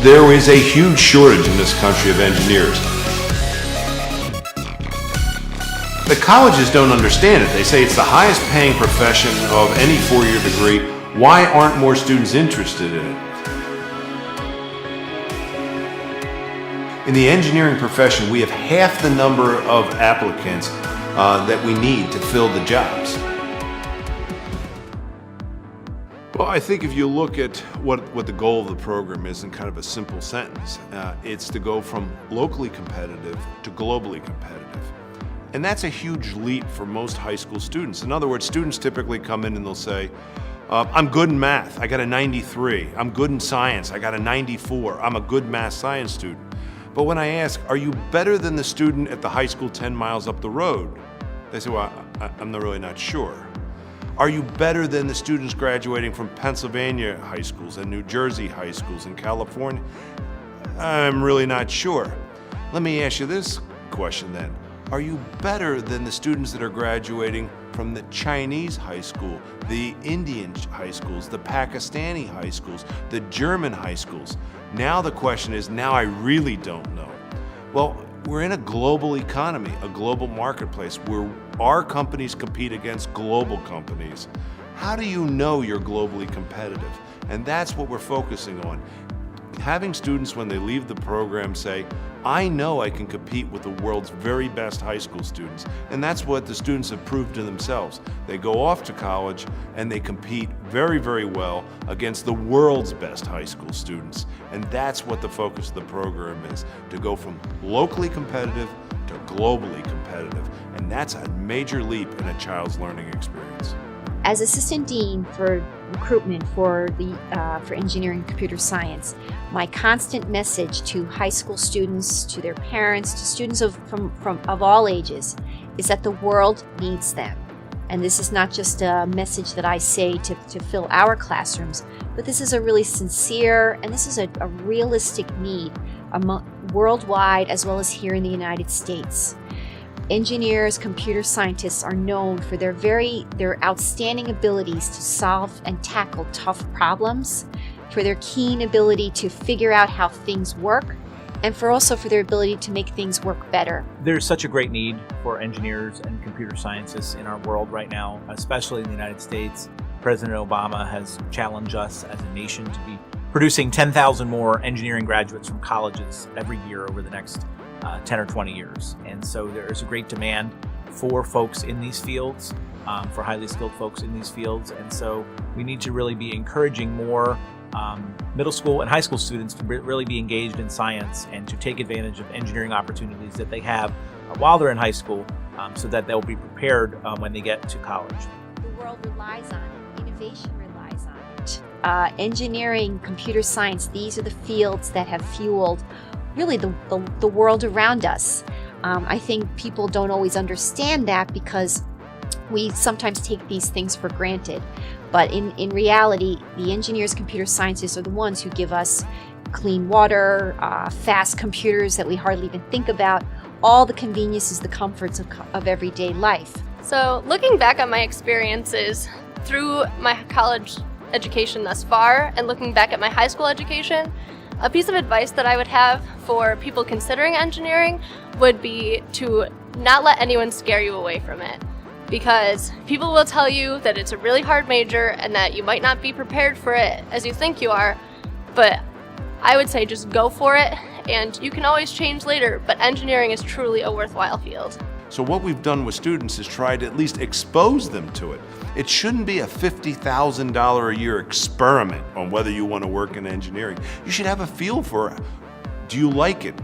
There is a huge shortage in this country of engineers. The colleges don't understand it. They say it's the highest paying profession of any four-year degree. Why aren't more students interested in it? In the engineering profession, we have half the number of applicants that we need to fill the jobs. Well, I think if you look at what the goal of the program is in kind of a simple sentence, it's to go from locally competitive to globally competitive. And that's a huge leap for most high school students. In other words, students typically come in and they'll say, I'm good in math, I got a 93. I'm good in science, I got a 94. I'm a good math science student. But when I ask, are you better than the student at the high school 10 miles up the road? They say, well, I'm really not sure. Are you better than the students graduating from Pennsylvania high schools and New Jersey high schools and California? I'm really not sure. Let me ask you this question then. Are you better than the students that are graduating from the Chinese high school, the Indian high schools, the Pakistani high schools, the German high schools? Now the question is, now I really don't know. Well, we're in a global economy, a global marketplace where our companies compete against global companies. How do you know you're globally competitive? And that's what we're focusing on. Having students, when they leave the program, say, I know I can compete with the world's very best high school students. And that's what the students have proved to themselves. They go off to college and they compete very, very well against the world's best high school students. And that's what the focus of the program is, to go from locally competitive to globally competitive. And that's a major leap in a child's learning experience. As Assistant Dean for Recruitment for Engineering and Computer Science, my constant message to high school students, to their parents, to students of all ages, is that the world needs them. And this is not just a message that I say to fill our classrooms, but this is a really sincere, and this is a realistic need worldwide as well as here in the United States. Engineers, computer scientists are known for their outstanding abilities to solve and tackle tough problems, for their keen ability to figure out how things work, and for their ability to make things work better. There's such a great need for engineers and computer scientists in our world right now, especially in the United States. President Obama has challenged us as a nation to be producing 10,000 more engineering graduates from colleges every year over the next 10 or 20 years. And so there is a great demand for folks in these fields, for highly skilled folks in these fields. And so we need to really be encouraging more middle school and high school students to really be engaged in science and to take advantage of engineering opportunities that they have while they're in high school, so that they'll be prepared when they get to college. The world relies on it. Innovation relies on it. Engineering, computer science, these are the fields that have fueled really the world around us. I think people don't always understand that because we sometimes take these things for granted. But in reality, the engineers, computer scientists are the ones who give us clean water, fast computers that we hardly even think about, all the conveniences, the comforts of everyday life. So looking back on my experiences through my college education thus far and looking back at my high school education, a piece of advice that I would have for people considering engineering would be to not let anyone scare you away from it. Because people will tell you that it's a really hard major and that you might not be prepared for it as you think you are, but I would say just go for it, and you can always change later, but engineering is truly a worthwhile field. So what we've done with students is try to at least expose them to it. It shouldn't be a $50,000 a year experiment on whether you want to work in engineering. You should have a feel for it. Do you like it?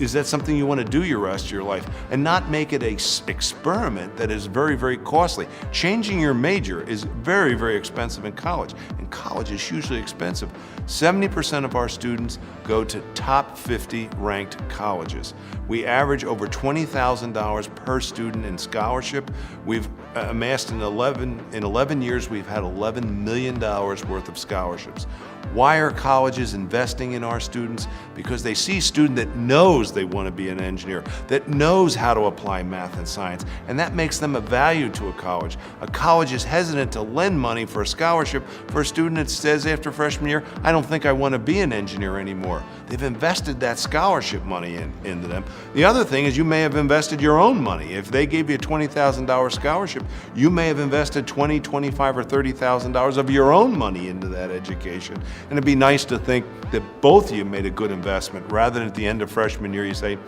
Is that something you want to do your rest of your life? And not make it an experiment that is very, very costly. Changing your major is very, very expensive in college, and college is hugely expensive. 70% of our students go to top 50 ranked colleges. We average over $20,000 per student in scholarship. We've amassed in 11 years, we've had $11 million worth of scholarships. Why are colleges investing in our students? Because they see a student that knows they want to be an engineer, that knows how to apply math and science, and that makes them of value to a college. A college is hesitant to lend money for a scholarship for a student that says after freshman year, I don't think I want to be an engineer anymore. They've invested that scholarship money into them. The other thing is you may have invested your own money. If they gave you a $20,000 scholarship, you may have invested $20,000, $25,000, or $30,000 of your own money into that education. And it'd be nice to think that both of you made a good investment rather than at the end of freshman year you say,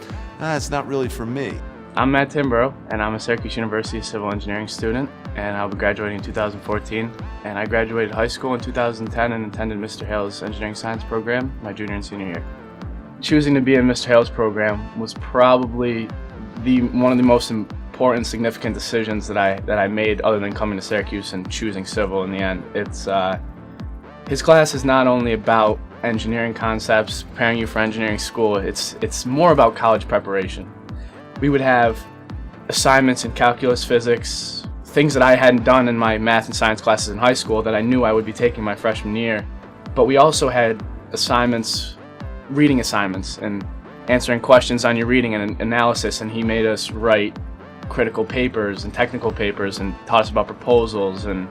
it's not really for me. I'm Matt Timborough, and I'm a Syracuse University civil engineering student, and I'll be graduating in 2014. And I graduated high school in 2010 and attended Mr. Hale's engineering science program my junior and senior year. Choosing to be in Mr. Hale's program was probably one of the most important, significant decisions that I made, other than coming to Syracuse and choosing civil in the end. His class is not only about engineering concepts, preparing you for engineering school, it's more about college preparation. We would have assignments in calculus, physics, things that I hadn't done in my math and science classes in high school that I knew I would be taking my freshman year. But we also had assignments, reading assignments, and answering questions on your reading and analysis, and he made us write critical papers and technical papers and taught us about proposals and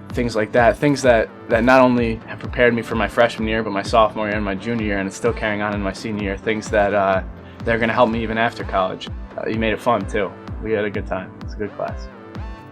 things like that. Things that not only have prepared me for my freshman year, but my sophomore year and my junior year, and it's still carrying on in my senior year. Things that they're going to help me even after college. He made it fun too. We had a good time. It's a good class.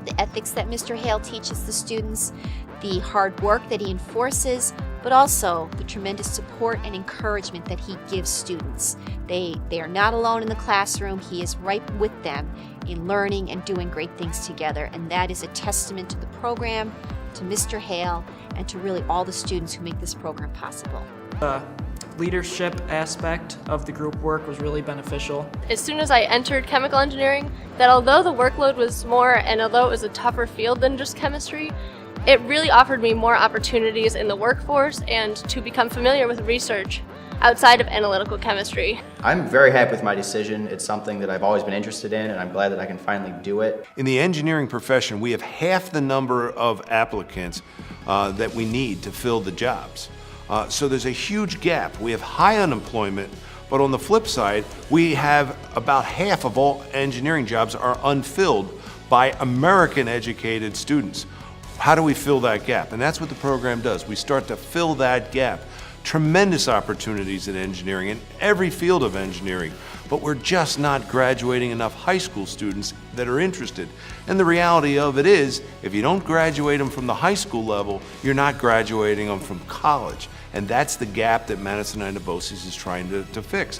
The ethics that Mr. Hale teaches the students, the hard work that he enforces, but also the tremendous support and encouragement that he gives students. They are not alone in the classroom. He is right with them in learning and doing great things together, and that is a testament to the program, to Mr. Hale, and to really all the students who make this program possible. The leadership aspect of the group work was really beneficial. As soon as I entered chemical engineering, that although the workload was more and although it was a tougher field than just chemistry, it really offered me more opportunities in the workforce and to become familiar with research outside of analytical chemistry. I'm very happy with my decision. It's something that I've always been interested in, and I'm glad that I can finally do it. In the engineering profession, we have half the number of applicants that we need to fill the jobs. So there's a huge gap. We have high unemployment, but on the flip side, we have about half of all engineering jobs are unfilled by American educated students. How do we fill that gap? And that's what the program does. We start to fill that gap. Tremendous opportunities in engineering, in every field of engineering, but we're just not graduating enough high school students that are interested. And the reality of it is, if you don't graduate them from the high school level, you're not graduating them from college. And that's the gap that Madison Oneida BOCES is trying to fix.